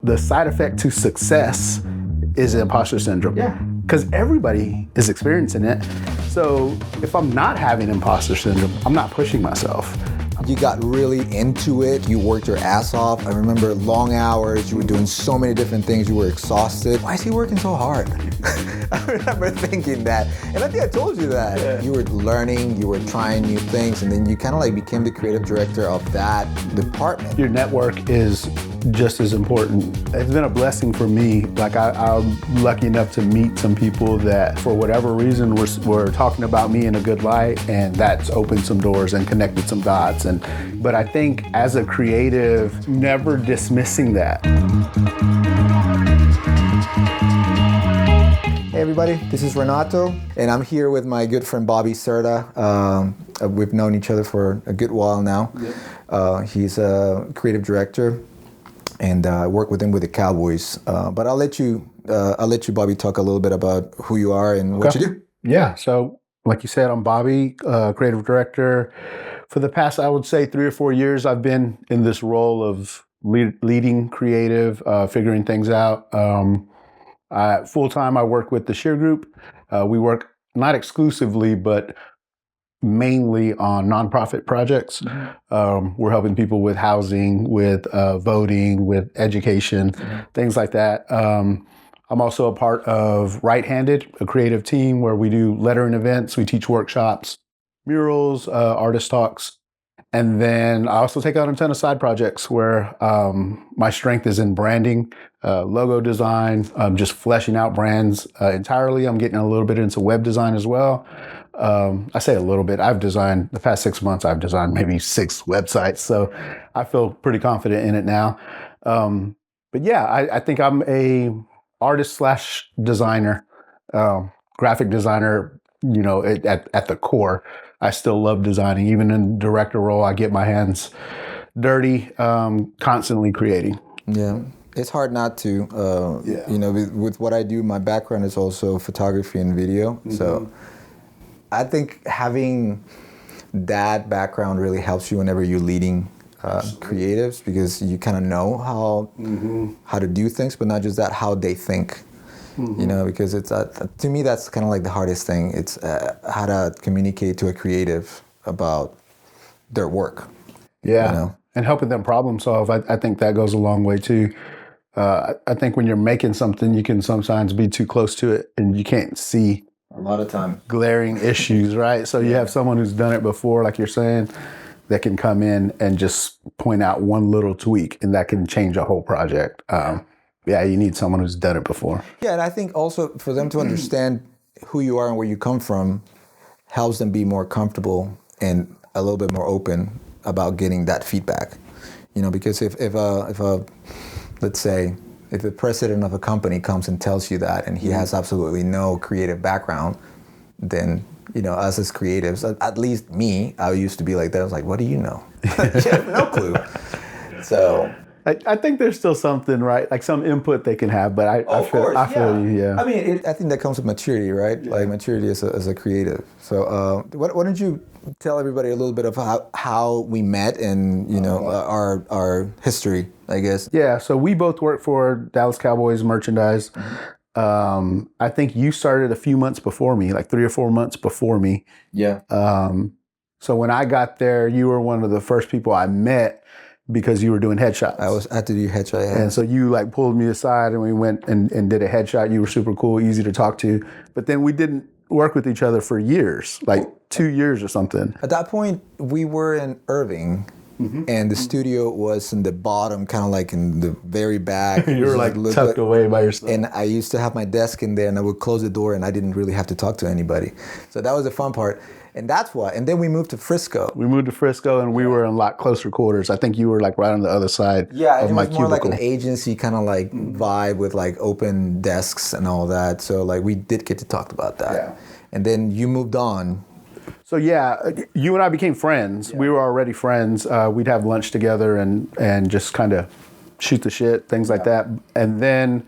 the side effect to success is imposter syndrome. Yeah. Because everybody is experiencing it. So if I'm not having imposter syndrome, I'm not pushing myself. You got really into it. You worked your ass off. I remember long hours. You were doing so many different things. You were exhausted. Why is he working so hard? I remember thinking that. And I think I told you that. Yeah. You were learning, you were trying new things, and then you kind of like became the creative director of that department. Your network is just as important. It's been a blessing for me. Like I'm lucky enough to meet some people that for whatever reason were talking about me in a good light, and that's opened some doors and connected some dots. But I think as a creative, never dismissing that. Hey everybody, this is Renato, and I'm here with my good friend Bobby Cerda. We've known each other for a good while now. Yep. He's a creative director, and I work with him with the Cowboys. But I'll let you, Bobby, talk a little bit about who you are and what you do. Yeah, so like you said, I'm Bobby, creative director. For the past, I would say 3 or 4 years, I've been in this role of leading creative, figuring things out. Full-time, I work with the Shear Group. We work not exclusively, but mainly on nonprofit projects. Mm-hmm. We're helping people with housing, with voting, with education, things like that. I'm also a part of Right-Handed, a creative team where we do lettering events, we teach workshops, murals, artist talks. And then I also take on a ton of side projects where my strength is in branding, logo design, just fleshing out brands entirely. I'm getting a little bit into web design as well. I say a little bit. The past 6 months, I've designed maybe 6 websites. So I feel pretty confident in it now. But yeah, I think I'm a artist / designer, graphic designer, at the core. I still love designing. Even in the director role, I get my hands dirty, constantly creating. Yeah, it's hard not to. With what I do, my background is also photography and video. Mm-hmm. So I think having that background really helps you whenever you're leading creatives, because you kind of know how to do things, but not just that, how they think. Mm-hmm. Because it's to me, that's kind of like the hardest thing. It's how to communicate to a creative about their work. Yeah, and helping them problem solve. I think that goes a long way too. I think when you're making something, you can sometimes be too close to it and you can't see a lot of time glaring issues, right? So you have someone who's done it before, like you're saying, that can come in and just point out one little tweak, and that can change a whole project. Yeah, you need someone who's done it before. Yeah, and I think also for them to understand who you are and where you come from helps them be more comfortable and a little bit more open about getting that feedback. Because if let's say, if the president of a company comes and tells you that and he has absolutely no creative background, then, us as creatives, at least me, I used to be like that. I was like, what do you know? You have no clue. So I think there's still something, right? Like some input they can have, but I feel you, yeah. I mean, I think that comes with maturity, right? Yeah. Like maturity as a creative. So why don't you tell everybody a little bit of how we met and, our history, I guess. Yeah, so we both work for Dallas Cowboys merchandise. Mm-hmm. I think you started a few months before me, like 3 or 4 months before me. Yeah. So when I got there, you were one of the first people I met, because you were doing headshots. I had to do headshot, yeah. And so you pulled me aside and we went and did a headshot. You were super cool, easy to talk to. But then we didn't work with each other for years, like 2 years or something. At that point, we were in Irving, and the studio was in the bottom, kind of like in the very back. You were tucked away by yourself. And I used to have my desk in there, and I would close the door, and I didn't really have to talk to anybody. So that was the fun part. And that's why. And then we moved to Frisco. And we were in a lot closer quarters. I think you were right on the other side of my cubicle. Yeah, it was more like an agency kind of vibe with open desks and all that. So we did get to talk about that. Yeah. And then you moved on. So yeah, you and I became friends. Yeah. We were already friends. We'd have lunch together and just kind of shoot the shit, things like that. And then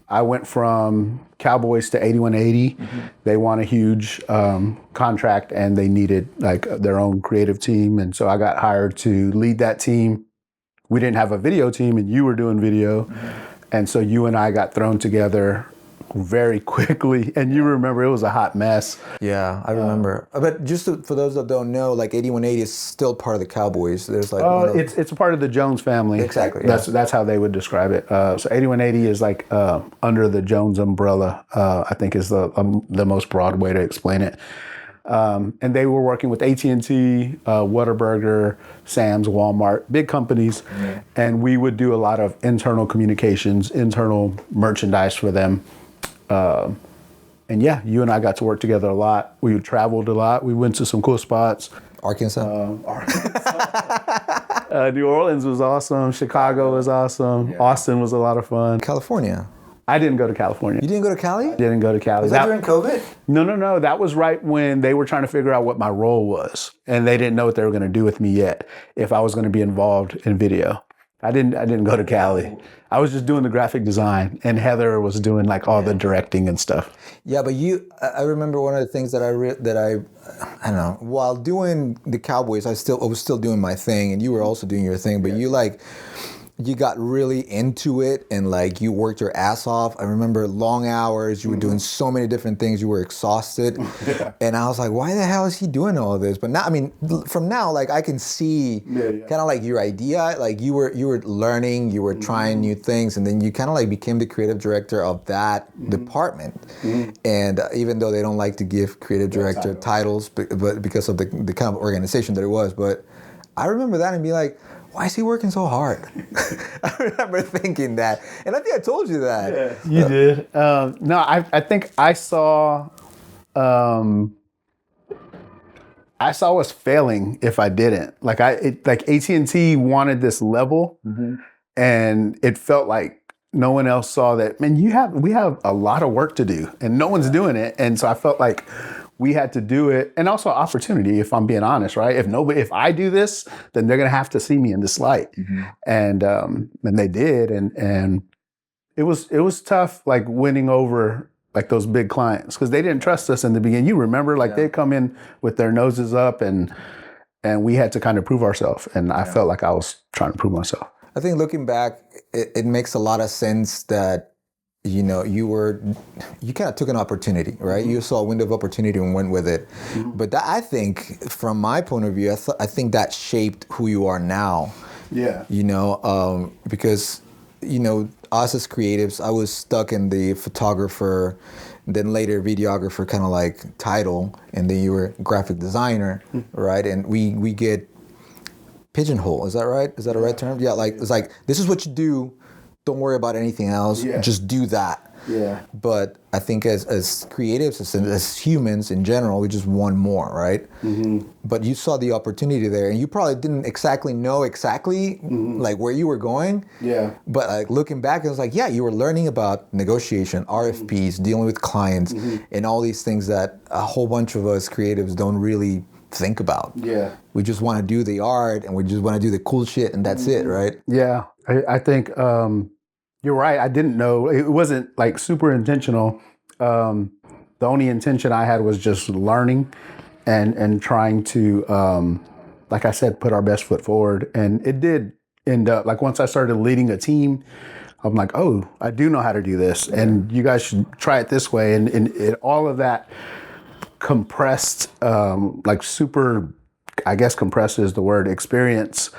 I went from Cowboys to 8180. Mm-hmm. They won a huge contract and they needed their own creative team. And so I got hired to lead that team. We didn't have a video team and you were doing video. Mm-hmm. And so you and I got thrown together very quickly. And you remember it was a hot mess. Yeah, I remember. But just for those that don't know, like 8180 is still part of the Cowboys. There's like it's a part of the Jones family. Exactly. Yeah. That's how they would describe it. So 8180 is like under the Jones umbrella. I think is the most broad way to explain it. And they were working with AT&T, Whataburger, Sam's, Walmart, big companies, and we would do a lot of internal communications, internal merchandise for them. And yeah, you and I got to work together a lot. We traveled a lot. We went to some cool spots. Arkansas. New Orleans was awesome. Chicago was awesome. Yeah. Austin was a lot of fun. California. I didn't go to California. You didn't go to Cali? Didn't go to Cali. Was that during COVID? No. That was right when they were trying to figure out what my role was. And they didn't know what they were going to do with me yet, if I was going to be involved in video. I didn't go to Cali. I was just doing the graphic design, and Heather was doing like all the directing and stuff. Yeah, but I remember one of the things that I don't know, while doing the Cowboys, I was still doing my thing, and you were also doing your thing, but you got really into it and like you worked your ass off. I remember long hours, you were doing so many different things, you were exhausted. Yeah. And I was like, why the hell is he doing all of this? But now, I mean, from now, like I can see kind of like your idea, like you were learning, you were trying new things, and then you kind of like became the creative director of that department. And even though they don't like to give creative director titles, but because of the kind of organization that it was, but I remember that and be like, why is he working so hard? I remember thinking that. And I think I told you that. Yeah, you did. No, I think I saw us failing if I didn't. Like AT&T wanted this level, and it felt like no one else saw that. Man, we have a lot of work to do, and no one's doing it. And so I felt like we had to do it, and also opportunity, if I'm being honest, right? If I do this, then they're gonna have to see me in this light. And they did, and it was tough, like winning over like those big clients, because they didn't trust us in the beginning. You remember, like they come in with their noses up, and we had to kind of prove ourselves, and I felt like I was trying to prove myself. I think looking back, it makes a lot of sense that you kind of took an opportunity, right? You saw a window of opportunity and went with it. But that, I think, from my point of view, I think that shaped who you are now. Yeah. Because, us as creatives, I was stuck in the photographer, then later videographer kind of like title, and then you were graphic designer, right? And we get pigeonhole. Is that right? Is that a right term? Yeah, like it's like, this is what you do. Don't worry about anything else. Yeah. Just do that. Yeah. But I think as creatives, as humans in general, we just want more, right? But you saw the opportunity there, and you probably didn't know like where you were going. Yeah. But like looking back, it was like, yeah, you were learning about negotiation, RFPs, dealing with clients, and all these things that a whole bunch of us creatives don't really think about. Yeah. We just want to do the art, and we just want to do the cool shit, and that's it, right? Yeah. I think you're right. I didn't know. It wasn't like super intentional. The only intention I had was just learning and trying to, like I said, put our best foot forward. And it did end up, like once I started leading a team, I'm like, oh, I do know how to do this. And you guys should try it this way. And all of that compressed, like super, I guess compressed is the word, experience,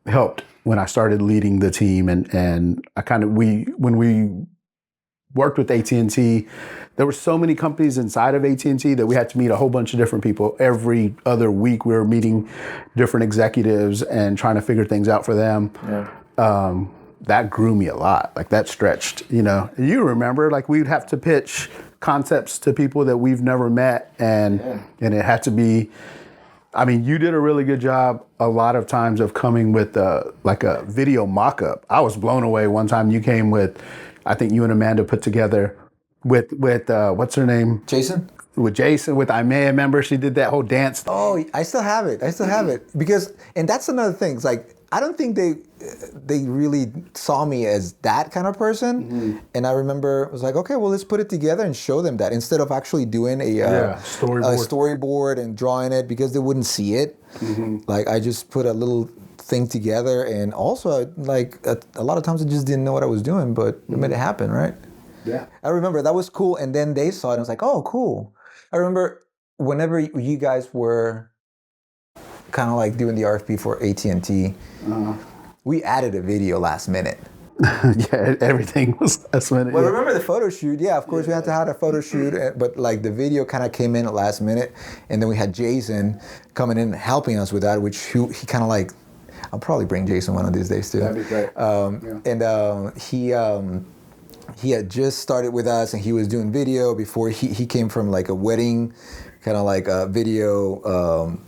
helped when I started leading the team, and I when we worked with AT&T, there were so many companies inside of AT&T that we had to meet a whole bunch of different people. Every other week we were meeting different executives and trying to figure things out for them. Yeah. That grew me a lot. Like that stretched, You remember, like we'd have to pitch concepts to people that we've never met, and it had to be, I mean, you did a really good job a lot of times of coming with like a video mock-up. I was blown away one time you came with, I think you and Amanda put together with what's her name? Jason? With Jason, with Imea, remember? She did that whole dance. Oh, I still have it. Because, and that's another thing. It's like, I don't think they really saw me as that kind of person. And I remember I was like, okay, well, let's put it together and show them that instead of actually doing a storyboard and drawing it, because they wouldn't see it. Like I just put a little thing together. And also, like, a lot of times I just didn't know what I was doing, but it made it happen, right? Yeah. I remember that was cool. And then they saw it and I was like, oh, cool. I remember whenever you guys were kind of like doing the RFP for AT&T, we added a video last minute. Yeah, everything was last minute. Well, yeah. remember the photo shoot? Yeah, of course we had to have a photo shoot, but like the video kind of came in at last minute, and then we had Jason coming in and helping us with that, which he kind of like. I'll probably bring Jason one of these days too. That'd be great. And he had just started with us, and he was doing video before he came from like a wedding, kind of like a video.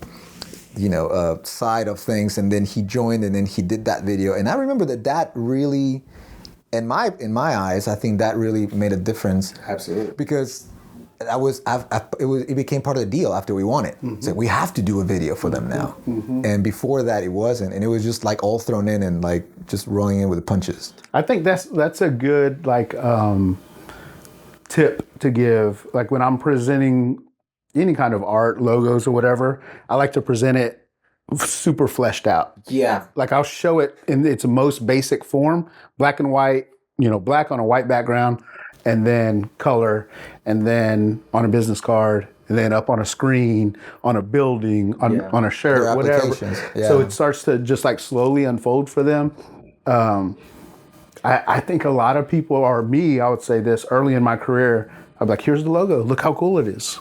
Side of things, and then he joined, and then he did that video, and I remember that really, in my eyes, I think that really made a difference. Absolutely. Because it became part of the deal after we won it. Mm-hmm. So we have to do a video for them now, and before that it wasn't, and it was just like all thrown in and like just rolling in with the punches. I think that's a good like tip to give. Like when I'm presenting any kind of art, logos or whatever, I like to present it super fleshed out. Yeah. Like I'll show it in its most basic form, black and white, black on a white background, and then color, and then on a business card, and then up on a screen, on a building, on a shirt, whatever. Yeah. So it starts to just like slowly unfold for them. I think a lot of people, or me, I would say this early in my career, I'm like, here's the logo, look how cool it is.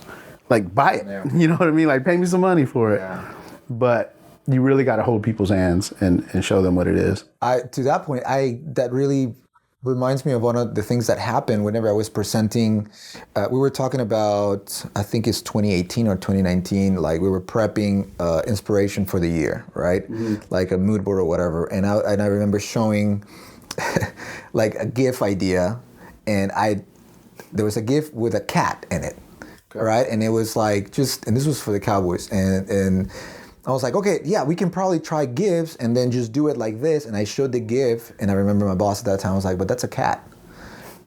Like, buy it. Yeah. You know what I mean? Like, pay me some money for it. Yeah. But you really got to hold people's hands and show them what it is. To that point, that really reminds me of one of the things that happened whenever I was presenting. We were talking about, I think it's 2018 or 2019, like we were prepping inspiration for the year, right? Mm-hmm. Like a mood board or whatever. And I remember showing like a GIF idea, and there was a GIF with a cat in it. Right, and it was like and this was for the Cowboys, and I was like, okay, yeah, we can probably try GIFs and then just do it like this. And I showed the GIF, and I remember my boss at that time was like, but that's a cat.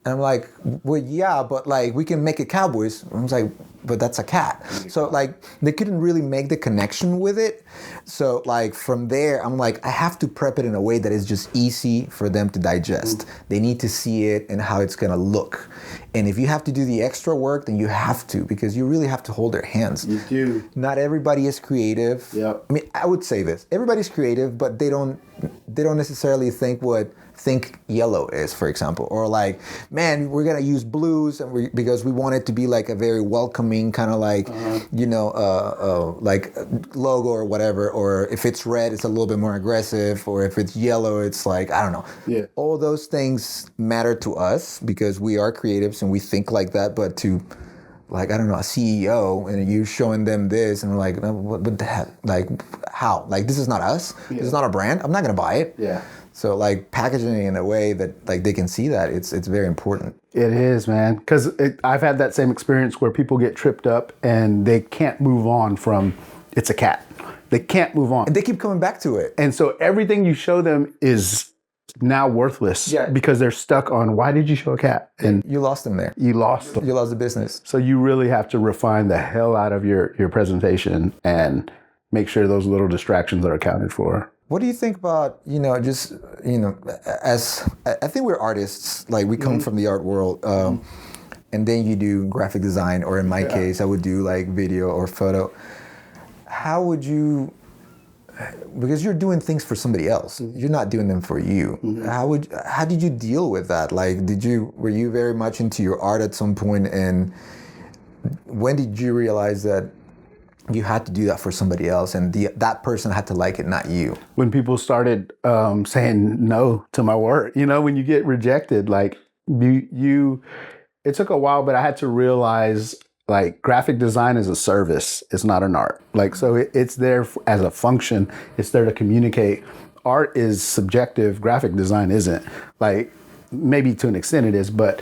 And I'm like, well, yeah, but like we can make it Cowboys. I was like, but that's a cat. So like they couldn't really make the connection with it. So like from there, I'm like, I have to prep it in a way that is just easy for them to digest. Mm-hmm. They need to see it and how it's gonna look. And if you have to do the extra work, then you have to, because you really have to hold their hands. You do. Not everybody is creative. Yep. I mean, I would say this. Everybody's creative, but they don't necessarily think what Think Yellow is, for example. Or like, man, we're gonna use blues because we want it to be like a very welcoming kind of like, like logo or whatever. Or if it's red, it's a little bit more aggressive. Or if it's yellow, it's like, I don't know. Yeah. All those things matter to us because we are creatives and we think like that. But to, like, I don't know, a CEO and you showing them this and like, what the heck? Like, how? Like, this is not us. Yeah. This is not a brand. I'm not gonna buy it. Yeah. So like packaging it in a way that like they can see that it's very important. It is, man, because I've had that same experience where people get tripped up and they can't move on from it's a cat. They can't move on. And they keep coming back to it. And so everything you show them is now worthless because they're stuck on why did you show a cat? And you lost them there. You lost them. You lost the business. So you really have to refine the hell out of your presentation and make sure those little distractions are accounted for. What do you think about, as I think we're artists, like we come from the art world, and then you do graphic design, or in my case, I would do like video or photo. How would you, because you're doing things for somebody else, you're not doing them for you. Mm-hmm. How did you deal with that? Like, were you very much into your art at some point, and when did you realize that you had to do that for somebody else, and that person had to like it, not you? When people started saying no to my work, when you get rejected, like it took a while, but I had to realize like graphic design is a service. It's not an art. Like, so it's there as a function. It's there to communicate. Art is subjective. Graphic design isn't. Like, maybe to an extent it is, but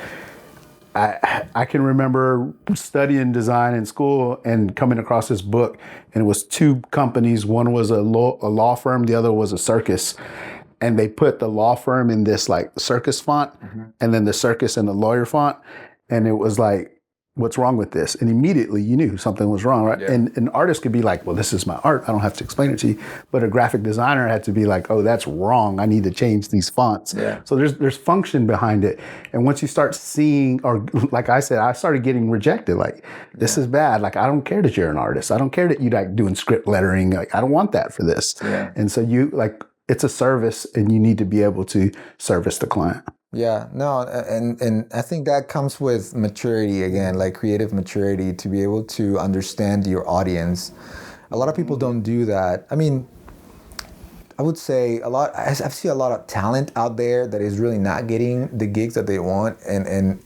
I can remember studying design in school and coming across this book, and it was two companies. One was a law firm, the other was a circus. And they put the law firm in this like circus font, and then the circus in the lawyer font. And it was like, what's wrong with this? And immediately you knew something was wrong, right? Yeah. And an artist could be like, well, this is my art. I don't have to explain it to you. But a graphic designer had to be like, oh, that's wrong. I need to change these fonts. Yeah. So there's function behind it. And once you start seeing, or like I said, I started getting rejected. Like, this is bad. Like, I don't care that you're an artist. I don't care that you like doing script lettering. Like, I don't want that for this. Yeah. And so you like, it's a service and you need to be able to service the client. Yeah, no, and I think that comes with maturity again, like creative maturity, to be able to understand your audience. A lot of people don't do that. I mean, I would say I see a lot of talent out there that is really not getting the gigs that they want, and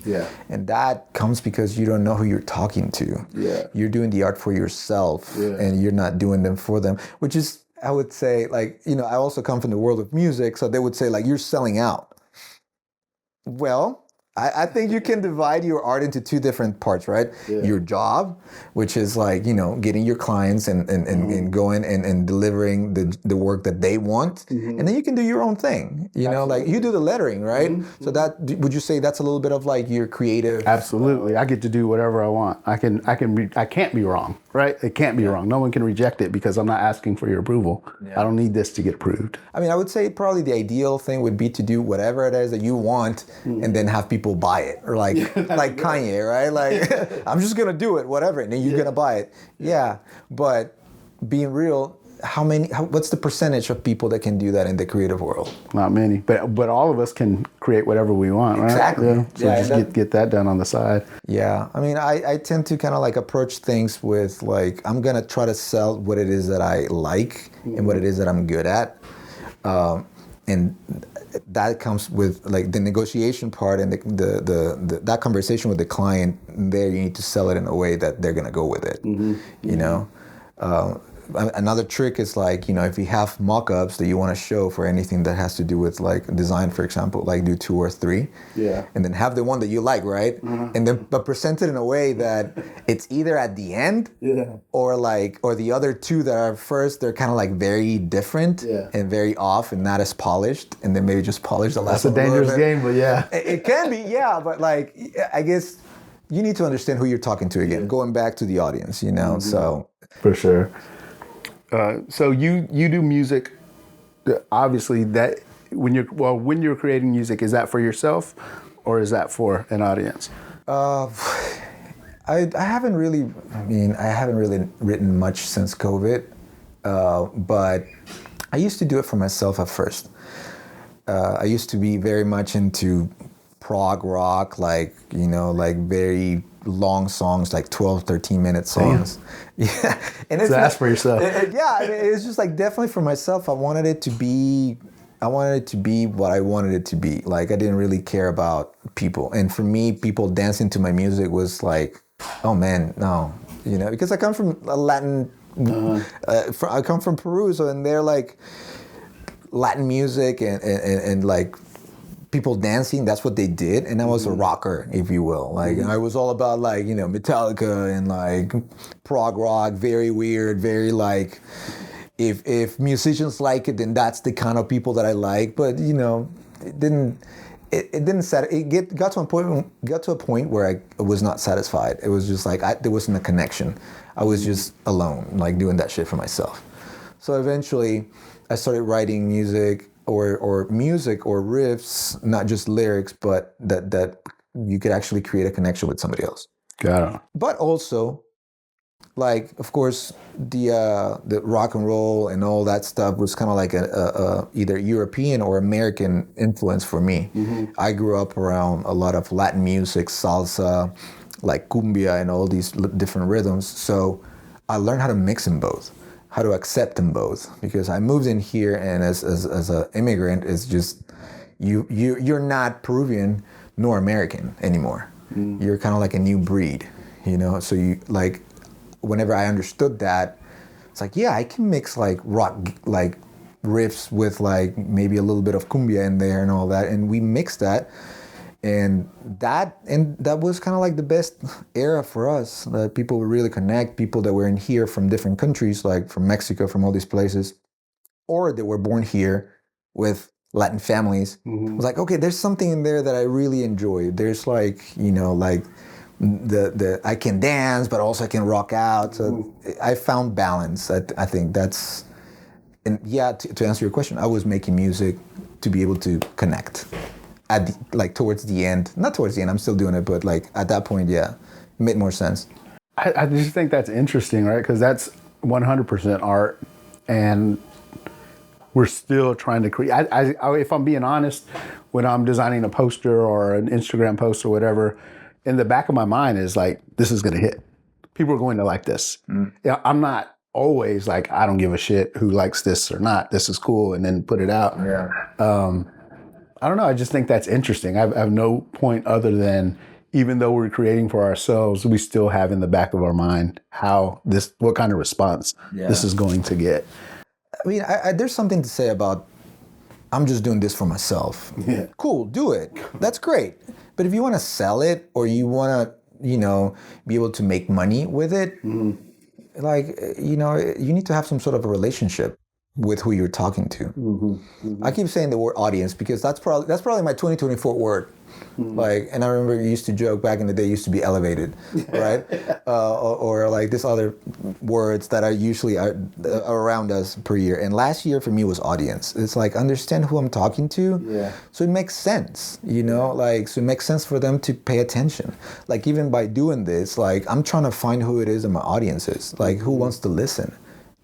that comes because you don't know who you're talking to. Yeah. You're doing the art for yourself, and you're not doing them for them, which is, I would say, like, you know, I also come from the world of music, so they would say like, you're selling out. Well, I think you can divide your art into two different parts, right? Yeah. Your job, which is like, you know, getting your clients and going and delivering the work that they want. And then you can do your own thing, you know, like you do the lettering, right? So that, would you say that's a little bit of like your creative? Absolutely. I get to do whatever I want. I can't be wrong, right? It can't be wrong. No one can reject it because I'm not asking for your approval. I don't need this to get approved. I mean, I would say probably the ideal thing would be to do whatever it is that you want and then have people buy it, or like Kanye, right? Like, I'm just gonna do it, whatever, and then you're gonna buy it. Yeah, but being real, what's the percentage of people that can do that in the creative world? Not many, but all of us can create whatever we want, right? Exactly. Yeah. So just get that done on the side. Yeah, I mean, I tend to kind of like approach things with like, I'm gonna try to sell what it is that I like and what it is that I'm good at, and that comes with like the negotiation part and the that conversation with the client. There, you need to sell it in a way that they're gonna go with it. You know. Another trick is like, you know, if you have mock-ups that you want to show for anything that has to do with like design, for example, like do 2 or 3, and then have the one that you like, right? And then but present it in a way that it's either at the end, or the other 2 that are first, they're kind of like very different and very off and not as polished, and then maybe just polish the last one. That's a dangerous game, but it can be, but like, I guess you need to understand who you're talking to again, going back to the audience, you know. So for sure. So you do music, obviously, that when you're creating music, is that for yourself or is that for an audience? I haven't really written much since COVID, but I used to do it for myself at first. I used to be very much into prog rock, like, you know, like very long songs, like 12, 13-minute songs. Damn. Yeah. And it's that's for yourself. I mean, it's just like definitely for myself. I wanted it to be what I wanted it to be. Like, I didn't really care about people. And for me, people dancing to my music was like, oh man, no. You know, because I come from a Latin, I come from Peru, so and they're like Latin music and like people dancing, that's what they did, and I was a rocker, if you will. Like, I was all about like, you know, Metallica and like prog rock, very weird, very like, if musicians like it, then that's the kind of people that I like. But you know, it got to a point where I was not satisfied. It was just like there wasn't a connection. I was just alone, like doing that shit for myself. So eventually, I started writing music. Or music or riffs, not just lyrics, but that you could actually create a connection with somebody else. Got it. But also, like, of course, the rock and roll and all that stuff was kind of like a either European or American influence for me. I grew up around a lot of Latin music, salsa, like cumbia and all these different rhythms. So I learned how to mix them both. How to accept them both, because I moved in here, and as an immigrant, it's just you're not Peruvian nor American anymore. You're kind of like a new breed, you know. So you like, whenever I understood that, it's like, yeah, I can mix like rock like riffs with like maybe a little bit of cumbia in there and all that, and we mixed that. And that was kind of like the best era for us, that people would really connect, people that were in here from different countries, like from Mexico, from all these places, or they were born here with Latin families. It was like, okay, there's something in there that I really enjoy. There's like, you know, like the I can dance, but also I can rock out. So I found balance. I think that's, and yeah, to answer your question, I was making music to be able to connect towards the end. Not towards the end, I'm still doing it, but like at that point, yeah, it made more sense. I just think that's interesting, right? Because that's 100% art, and we're still trying to create. If I'm being honest, when I'm designing a poster or an Instagram post or whatever, in the back of my mind is like, this is going to hit. People are going to like this. Yeah, I'm not always like, I don't give a shit who likes this or not. This is cool, and then put it out. Yeah. I don't know. I just think that's interesting. I have no point other than, even though we're creating for ourselves, we still have in the back of our mind what kind of response this is going to get. I mean, there's something to say about, I'm just doing this for myself. Yeah. Cool, do it. That's great. But if you want to sell it, or you want to, be able to make money with it, you need to have some sort of a relationship with who you're talking to. I keep saying the word audience because that's probably my 2024 word. And I remember you used to joke back in the day, used to be elevated, right? Or like this other words that are usually around us per year. And last year for me was audience. It's like, understand who I'm talking to. Yeah. So it makes sense, so it makes sense for them to pay attention. Like even by doing this, like I'm trying to find who it is in my audience is, like who wants to listen.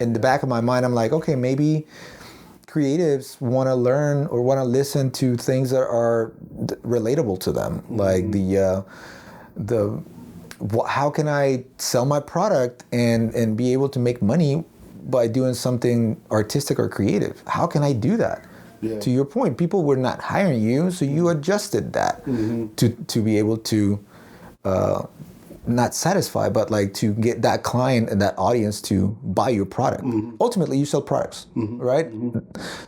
In the back of my mind, I'm like, okay, maybe creatives want to learn or want to listen to things that are relatable to them, like how can I sell my product and be able to make money by doing something artistic or creative? How can I do that? Yeah. To your point, people were not hiring you, so you adjusted that to be able to not satisfy, but like to get that client and that audience to buy your product. Ultimately, you sell products, right?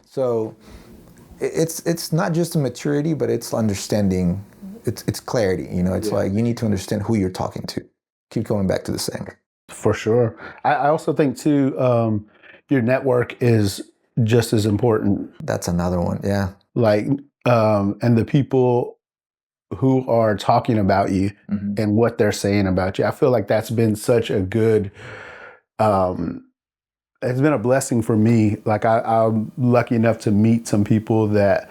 So it's not just a maturity, but it's understanding. It's clarity. It's like you need to understand who you're talking to. Keep going back to the same. For sure. I also think too, your network is just as important. That's another one. Yeah. And the people who are talking about you and what they're saying about you. I feel like that's been such a good, it's been a blessing for me. Like I'm lucky enough to meet some people that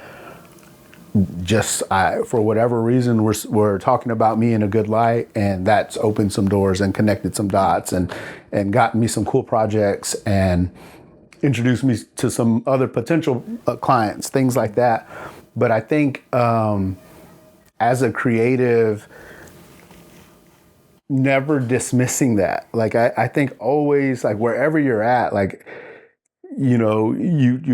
for whatever reason, were talking about me in a good light, and that's opened some doors and connected some dots and gotten me some cool projects and introduced me to some other potential clients, things like that. But I think, as a creative, never dismissing that. Like I think always, like wherever you're at, like, you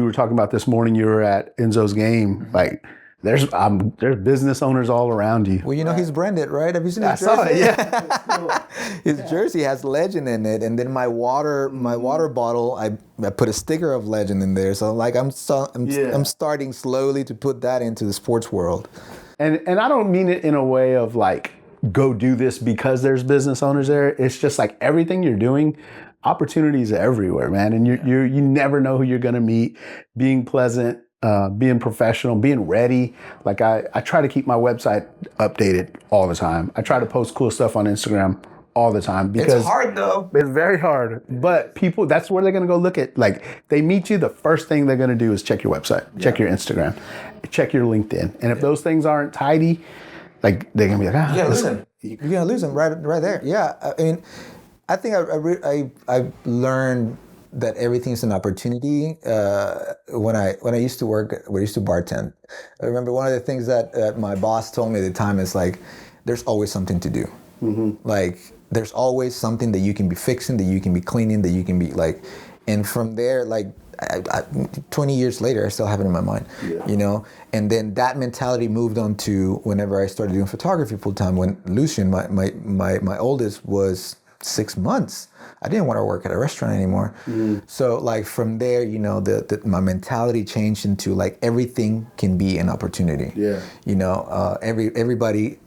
were talking about this morning, you were at Enzo's game, like there's business owners all around you. Well, he's branded, right? Have you seen his jersey? I saw it, yeah. His jersey has Legend in it, and then my water bottle, I put a sticker of Legend in there. So like I'm starting slowly to put that into the sports world. And I don't mean it in a way of like, go do this because there's business owners there. It's just like everything you're doing, opportunities are everywhere, man. And you never know who you're going to meet. Being pleasant, being professional, being ready. Like I try to keep my website updated all the time. I try to post cool stuff on Instagram all the time because it's hard though. It's very hard. But people, that's where they're going to go look at. Like they meet you, the first thing they're going to do is check your website, check your Instagram, check your LinkedIn. And if those things aren't tidy, like they're going to be like, you're going to lose them right there. Yeah. I mean, I think I learned that everything's an opportunity. When I used to bartend, I remember one of the things that my boss told me at the time is like, there's always something to do. Like there's always something that you can be fixing, that you can be cleaning, that you can be like, and from there, like 20 years later, I still have it in my mind, and then that mentality moved on to whenever I started doing photography full time, when Lucian, my oldest, was 6 months. I didn't want to work at a restaurant anymore. So like from there, my mentality changed into like everything can be an opportunity.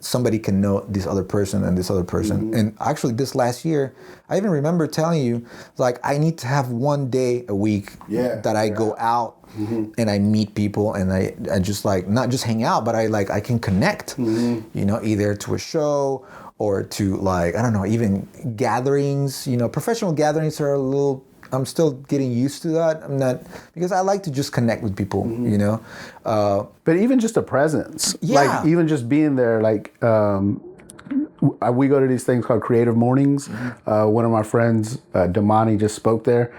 Somebody can know this other person and this other person. And actually this last year, I even remember telling you, like, I need to have one day a week that I go out and I meet people, and I just like not just hang out, but I can connect, either to a show or to like, I don't know, even gatherings, professional gatherings are a little, I'm still getting used to that. I'm not, because I like to just connect with people, But even just a presence, Yeah. like even just being there, like we go to these things called creative mornings. One of my friends, Damani, just spoke there,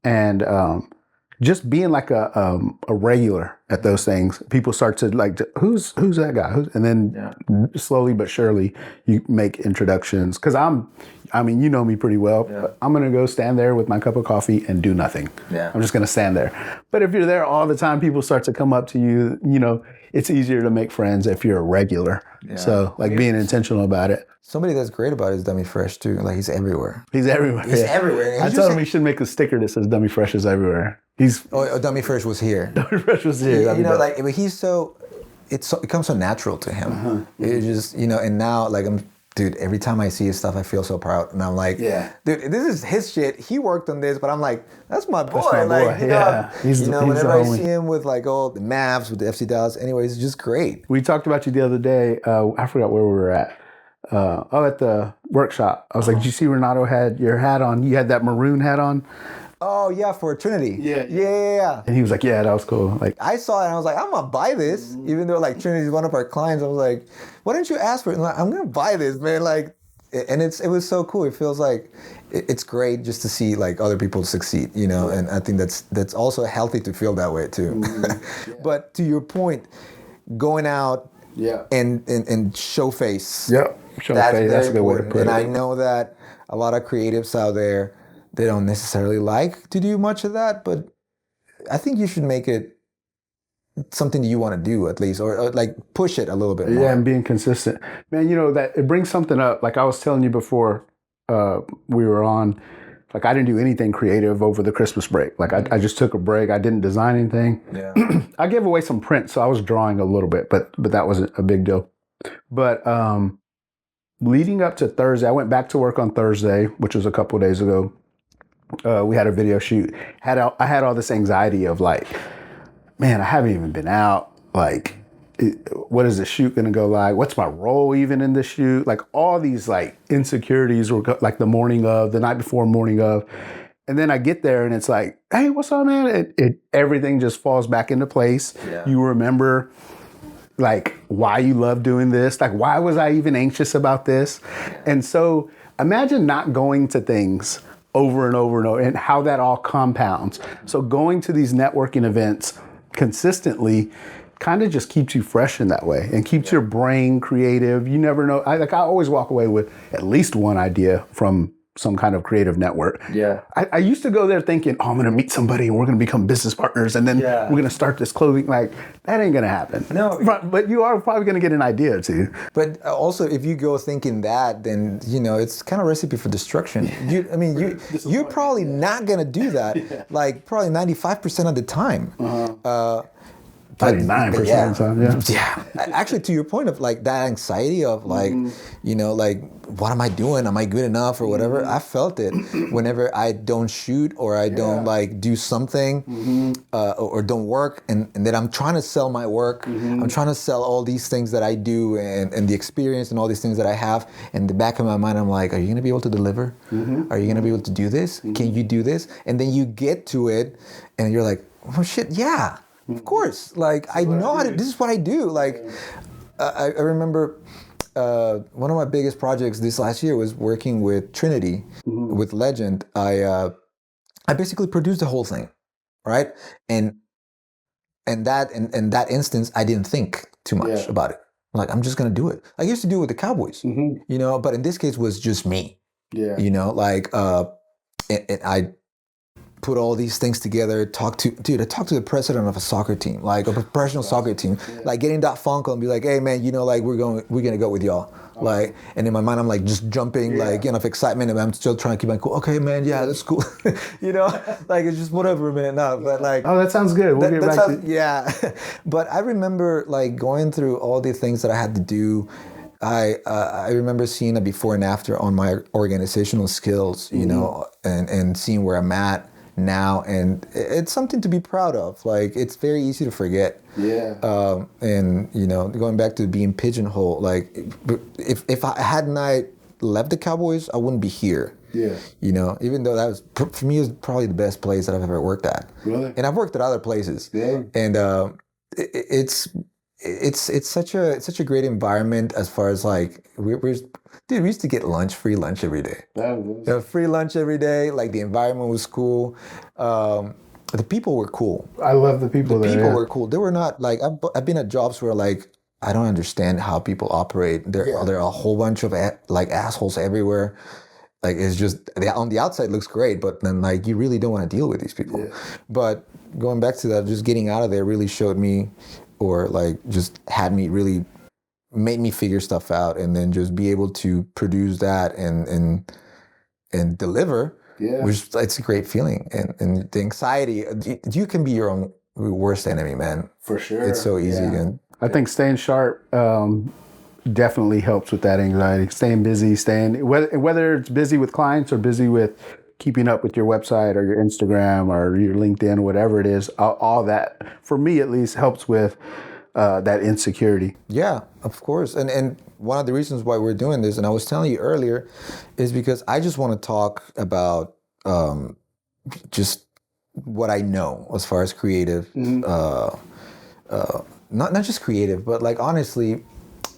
and just being like a regular at those things, people start to like, who's that guy? And then slowly but surely you make introductions. Because I mean, you know me pretty well. Yeah. I'm going to go stand there with my cup of coffee and do nothing. Yeah. I'm just going to stand there. But if you're there all the time, people start to come up to you. It's easier to make friends if you're a regular. Yeah. So like being intentional about it. Somebody that's great about it is Dummy Fresh too. Like he's everywhere. He's everywhere. He's everywhere. I told him he should make a sticker that says Dummy Fresh is everywhere. Dummy Fresh was here. Dummy Fresh was here. But he's so, it comes so natural to him. It just, and now like dude, every time I see his stuff, I feel so proud. And I'm like, dude, this is his shit. He worked on this, but I'm like, that's my boy. That's my boy. He's whenever I see him with like all the Mavs, with the FC Dallas, anyways, it's just great. We talked about you the other day. I forgot where we were at. At the workshop. I was like, did you see Renato had your hat on? You had that maroon hat on? Oh, yeah, for Trinity. Yeah. And he was like, yeah, that was cool. Like, I saw it and I was like, I'm going to buy this. Even though like Trinity is one of our clients, I was like, why didn't you ask for it? And like, I'm going to buy this, man. Like, and it was so cool. It feels like it's great just to see like other people succeed, and I think that's also healthy to feel that way too. But to your point, going out and show face. Yeah, show face. That's a good way to put it. And I know that a lot of creatives out there, they don't necessarily like to do much of that, but I think you should make it something that you want to do at least, or like push it a little bit more. Yeah, and being consistent. Man, that it brings something up. Like I was telling you before we were on, like I didn't do anything creative over the Christmas break. Like I just took a break. I didn't design anything. Yeah. I gave away some prints, so I was drawing a little bit, but that wasn't a big deal. But leading up to Thursday, I went back to work on Thursday, which was a couple of days ago. We had a video shoot. I had all this anxiety of like, man, I haven't even been out. Like, what is the shoot gonna go like? What's my role even in the shoot? Like all these like insecurities were like the night before, morning of. And then I get there and it's like, hey, what's up, man? Everything just falls back into place. Yeah. You remember like why you love doing this. Like, why was I even anxious about this? Yeah. And so imagine not going to things over and over and over, and how that all compounds. So going to these networking events consistently kind of just keeps you fresh in that way and keeps your brain creative. You never know. I always walk away with at least one idea from some kind of creative network. Yeah. I used to go there thinking, I'm going to meet somebody and we're going to become business partners and then we're going to start this clothing. Like, that ain't going to happen. No. But you are probably going to get an idea or two. But also, if you go thinking that, then, it's kind of recipe for destruction. You're probably not going to do that, like probably 95% of the time. 99% of the time, yeah. Actually, to your point of like that anxiety of like, like, what am I doing? Am I good enough or whatever? I felt it whenever I don't shoot or I don't like do something or don't work and then I'm trying to sell my work. I'm trying to sell all these things that I do and the experience and all these things that I have. And in the back of my mind, I'm like, are you going to be able to deliver? Are you going to be able to do this? Can you do this? And then you get to it and you're like, oh shit, yeah. Of course, like I know how to. This is what I do. Like, I remember one of my biggest projects this last year was working with Trinity, with Legend. I basically produced the whole thing, right? And that in that instance, I didn't think too much about it. Like, I'm just gonna do it. I used to do it with the Cowboys, but in this case, it was just me. Yeah, and I put all these things together, I talked to the president of a soccer team, like a professional soccer team, like getting that phone call and be like, hey man, like we're gonna go with y'all. Like, and in my mind, I'm like just jumping, like, of excitement, and I'm still trying to keep my cool. Okay, man, yeah, that's cool. Like it's just whatever, man. No, but like, oh, that sounds good. We'll get back to yeah. But I remember like going through all the things that I had to do. I remember seeing a before and after on my organizational skills, and seeing where I'm at now, and it's something to be proud of. Like, it's very easy to forget. Yeah. And going back to being pigeonholed, like if I hadn't left the Cowboys, I wouldn't be here. Yeah. Even though that was for me is probably the best place that I've ever worked at. Really? And I've worked at other places. Yeah. And it's such a great environment as far as like we used to get free lunch every day. Free lunch every day. Like, the environment was cool. The people were cool. I love the people there. People were cool. They were not like I've been at jobs where like I don't understand how people operate. There are a whole bunch of like assholes everywhere. Like, it's just on the outside looks great, but then like you really don't want to deal with these people. Yeah. But going back to that, just getting out of there really showed me, or like just had me really made me figure stuff out, and then just be able to produce that and deliver. Yeah. Which, it's a great feeling, and the anxiety. You can be your own worst enemy, man. For sure. It's so easy. Yeah. I think staying sharp definitely helps with that anxiety. Staying busy, whether it's busy with clients or busy with keeping up with your website or your Instagram or your LinkedIn or whatever it is, all that, for me at least, helps with that insecurity. Yeah, of course. And one of the reasons why we're doing this, and I was telling you earlier, is because I just want to talk about just what I know as far as creative, not just creative, but like honestly,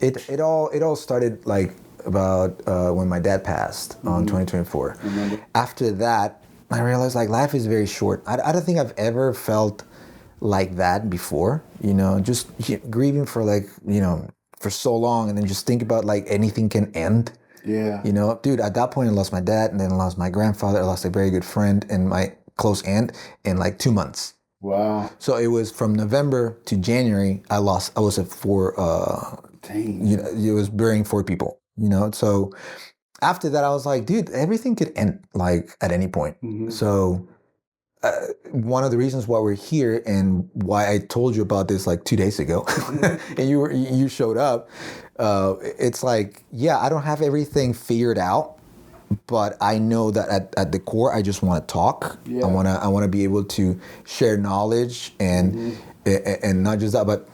it all started like about when my dad passed on 2024. After that, I realized like life is very short. I don't think I've ever felt like that before, just grieving for like, for so long, and then just think about like anything can end. Yeah. Dude, at that point I lost my dad, and then I lost my grandfather, I lost a very good friend and my close aunt in like 2 months. Wow. So it was from November to January, I was at 4, it was burying 4 people, So after that, I was like, dude, everything could end like at any point. So one of the reasons why we're here and why I told you about this like 2 days ago, and you showed up, it's like, yeah, I don't have everything figured out, but I know that at the core, I just want to talk. Yeah. I want to be able to share knowledge and not just that, but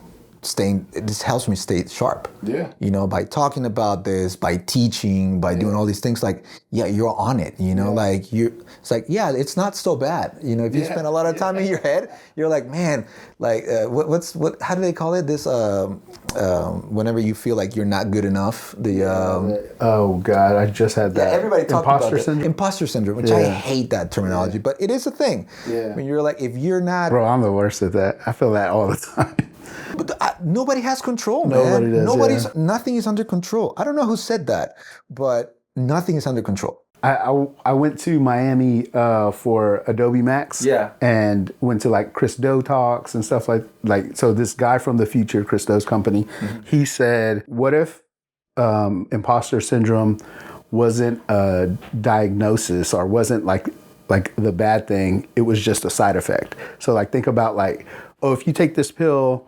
this helps me stay sharp. Yeah. By talking about this, by teaching, by doing all these things, like, yeah, you're on it, like it's like, yeah, it's not so bad. If you spend a lot of time in your head, you're like, man, like, how do they call it? This, whenever you feel like you're not good enough, oh God, I just had that. Yeah, everybody talks about imposter syndrome. Imposter syndrome, which I hate that terminology, but it is a thing. Yeah. When you're like, if you're not. Bro, I'm the worst at that. I feel that all the time. But nobody has control, man. Nobody does. Nothing is under control. I don't know who said that, but nothing is under control. I went to Miami for Adobe Max. Yeah. And went to like Chris Do talks and stuff like so this guy from the future, Chris Do's company, he said, what if imposter syndrome wasn't a diagnosis or wasn't like the bad thing, it was just a side effect. So like think about like, oh, if you take this pill,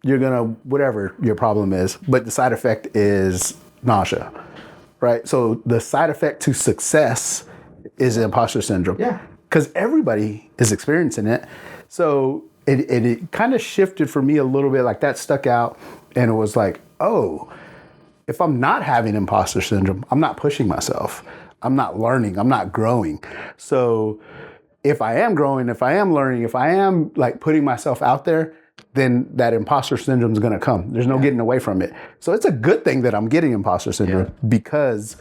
you're gonna, whatever your problem is, but the side effect is nausea, right? So the side effect to success is imposter syndrome. Yeah. Because everybody is experiencing it. So it kind of shifted for me a little bit, like that stuck out, and it was like, oh, if I'm not having imposter syndrome, I'm not pushing myself. I'm not learning, I'm not growing. So if I am growing, if I am learning, if I am like putting myself out there, then that imposter syndrome is going to come. There's no getting away from it. So it's a good thing that I'm getting imposter syndrome because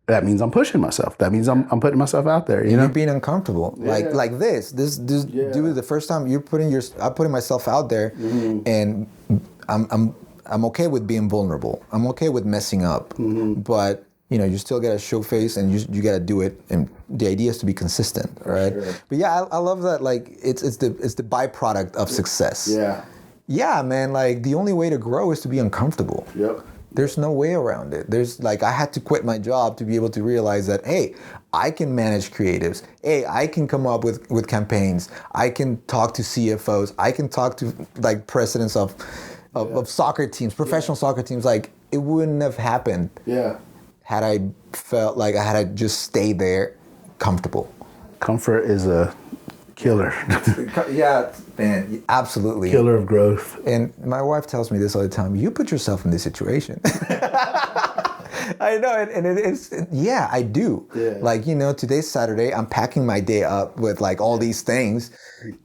that means I'm pushing myself. That means I'm putting myself out there. You're being uncomfortable, like this. Dude, the first time I'm putting myself out there, and I'm okay with being vulnerable. I'm okay with messing up, but. You still gotta show face, and you gotta do it. And the idea is to be consistent, right? Sure. But yeah, I love that. Like it's the byproduct of success. Yeah. Yeah, man. Like the only way to grow is to be uncomfortable. Yep. There's no way around it. There's like I had to quit my job to be able to realize that hey, I can manage creatives. Hey, I can come up with campaigns. I can talk to CFOs. I can talk to like presidents of soccer teams, professional soccer teams. Like it wouldn't have happened. Yeah. Had I felt like I had to just stay there comfortable. Comfort is a Killer. Yeah, man, absolutely. Killer of growth. And my wife tells me this all the time. You put yourself in this situation. I know, and yeah, I do. Yeah. Like, you know, today's Saturday. I'm packing my day up with like all these things,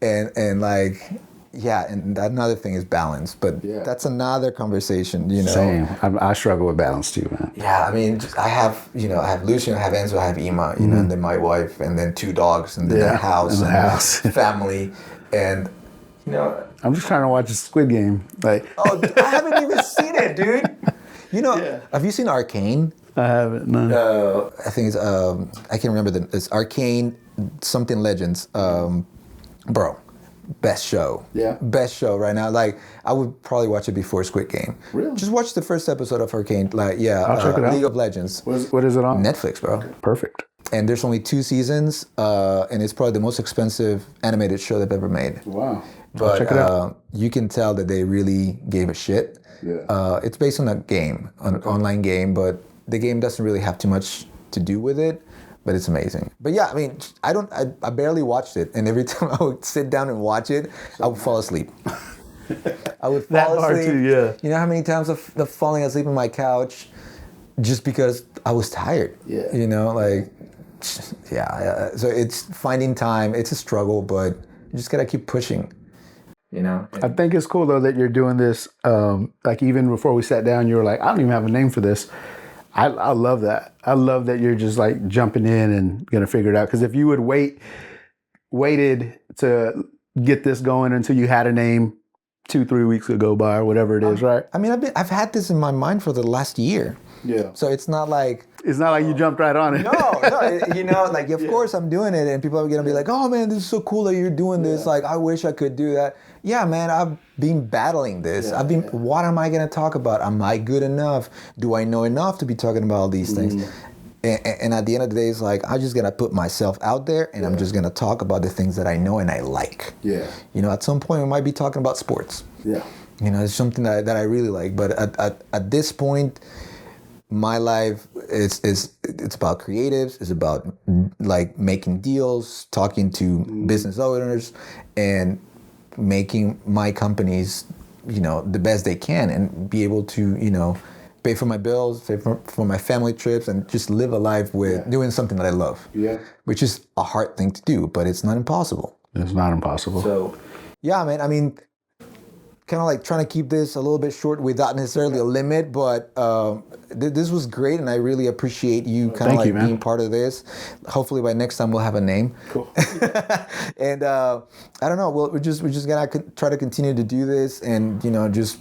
and like, yeah. And another thing is balance, but that's another conversation. You know, Same. I struggle with balance too, man. Yeah, I mean, I have Lucian, I have Enzo, I have Ima, you know, and then my wife, and then 2 dogs, and then a house, and family, and you know. I'm just trying to watch a Squid Game. Like, oh, I haven't even seen it, dude. You know, have you seen Arcane? I haven't. No. I think it's I can't remember it's Arcane something Legends. Bro, best show. Yeah. Best show right now. Like, I would probably watch it before Squid Game. Really? Just watch the first episode of Arcane. Like, yeah, I'll check it out. League of Legends. What is it on? Netflix, bro. Okay. Perfect. And there's only 2 seasons, and it's probably the most expensive animated show they've ever made. Wow. But check it out. You can tell that they really gave a shit. Yeah. It's based on a game, an online game, but the game doesn't really have too much to do with it. But it's amazing. But yeah, I mean, I barely watched it, and every time I would sit down and watch it, I would fall asleep. I would fall asleep. Too, yeah. You know how many times I've falling asleep on my couch just because I was tired. Yeah. You know, like, yeah. So it's finding time. It's a struggle, but you just gotta keep pushing. You know. I think it's cool though that you're doing this. Like even before we sat down, you were like, I don't even have a name for this. I love that. I love that you're just like jumping in and gonna figure it out. Because if you would waited to get this going until you had a name 2-3 weeks ago by or whatever it is, right? I mean, I've had this in my mind for the last year. Yeah. So it's not like you jumped right on it. No, you know, like of course I'm doing it, and people are gonna be like, "Oh man, this is so cool that you're doing this." Like, I wish I could do that. Yeah, man, I've been battling this. What am I gonna talk about? Am I good enough? Do I know enough to be talking about all these things? And at the end of the day, it's like, I'm just gonna put myself out there, and I'm just gonna talk about the things that I know and I like. Yeah. You know, at some point we might be talking about sports. Yeah. You know, it's something that I really like. But at this point, my life it's about creatives. It's about like making deals, talking to business owners, and making my companies, you know, the best they can, and be able to, you know, pay for my bills, pay for my family trips, and just live a life with doing something that I love. Yeah. Which is a hard thing to do, but it's not impossible. It's not impossible. So, yeah, man. I mean, kind of like trying to keep this a little bit short without necessarily a limit, but this was great, and I really appreciate you kind of like being part of this. Hopefully by next time we'll have a name. Cool. And I don't know, we're just gonna try to continue to do this, and you know, just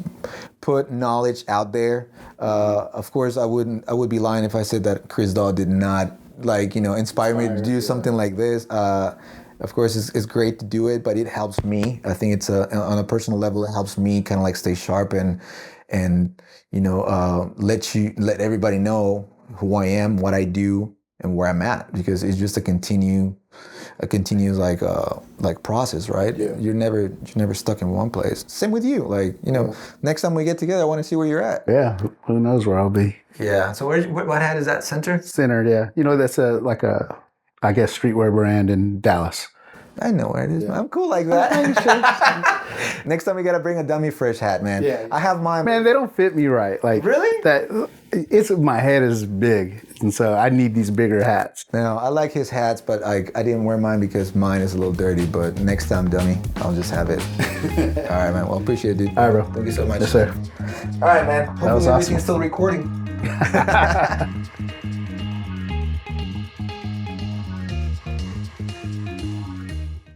put knowledge out there. Of course, I would be lying if I said that Chris Dahl did not, like, you know, inspire me to do something like this. Of course, it's great to do it, but it helps me. I think it's on a personal level, it helps me kind of like stay sharp and you know, let everybody know who I am, what I do, and where I'm at, because it's just a continuous like process, right? Yeah. You're never stuck in one place. Same with you. Like, you know, next time we get together, I want to see where you're at. Yeah, who knows where I'll be. Yeah. So what hat is that? Center? Center, yeah. You know, that's like a I guess streetwear brand in Dallas. I know where it is. Yeah. I'm cool like that. Next time we gotta bring a dummy fresh hat, man. Yeah. I have mine. Man, they don't fit me right. Like, really? My head is big, and so I need these bigger hats. No, I like his hats, but I didn't wear mine because mine is a little dirty. But next time, dummy, I'll just have it. All right, man. Well, appreciate it, dude. All right, bro. Thank you so much. Yes, sir. All right, man. Hopefully that was awesome. everything's still recording.